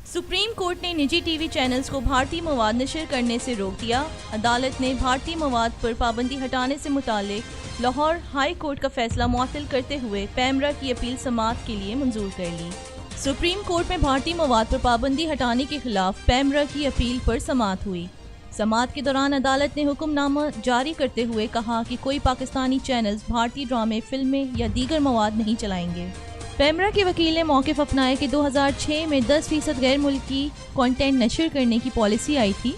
Supreme court ने निजी TV channels को भारतीय मवाद नशर करने से रोक दिया। अदालत ने भारतीय मवाद पर पाबंदी हटाने से मुतालिक लाहौर हाई कोर्ट का फैसला मुअत्तल करते हुए पैमरा की अपील समाअत के लिए मंजूर कर ली। सुप्रीम कोर्ट में भारतीय मवाद पर पाबंदी हटाने के खिलाफ पैमरा की अपील पर समाअत हुई। समाअत के दौरान अदालत ने हुक्मनामा जारी करते हुए कहा कि कोई पाकिस्तानी चैनल्स भारतीय ड्रामे, फिल्में या दीगर मवाद नहीं चलाएंगे। पैमरा के वकील ने मौक़िफ़ अपनाया कि 2006 में 10% गैर मुल्की कंटेंट नशर करने की पॉलिसी आई थी।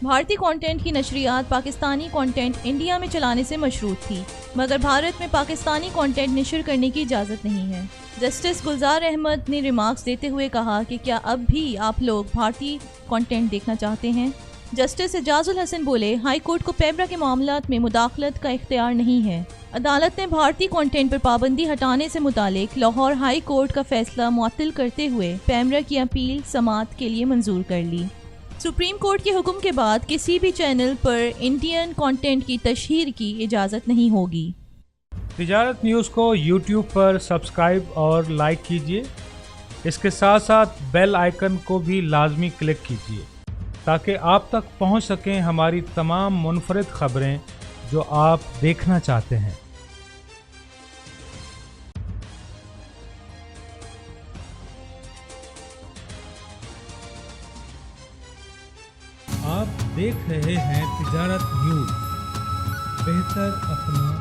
भारतीय कंटेंट की नशरियात पाकिस्तानी कंटेंट इंडिया में चलाने से मशरूत थी, मगर भारत में पाकिस्तानी कंटेंट नशर करने की इजाज़त नहीं है। जस्टिस गुलजार अहमद ने रिमार्क्स देते हुए कहा कि क्या अब भी आप लोग भारतीय कंटेंट देखना चाहते हैं। जस्टिस एजाजुल हसन बोले, हाई कोर्ट को पैमरा के मामलात में मुदाखलत का इख्तियार नहीं है। अदालत ने भारतीय कंटेंट पर पाबंदी हटाने से मुतालिक लाहौर हाई कोर्ट का फैसला मुअत्तल करते हुए पैमरा की अपील समाअत के लिए मंजूर कर ली। सुप्रीम कोर्ट के हुक्म के बाद किसी भी चैनल पर इंडियन कंटेंट की तशहीर की इजाज़त नहीं होगी। तिजारत न्यूज़ को यूट्यूब पर सब्सक्राइब और लाइक कीजिए। इसके साथ साथ बेल आइकन को भी लाजमी क्लिक कीजिए ताकि आप तक पहुंच सकें हमारी तमाम मुनफरिद खबरें जो आप देखना चाहते हैं। आप देख रहे हैं तिजारत न्यूज़। बेहतर अपना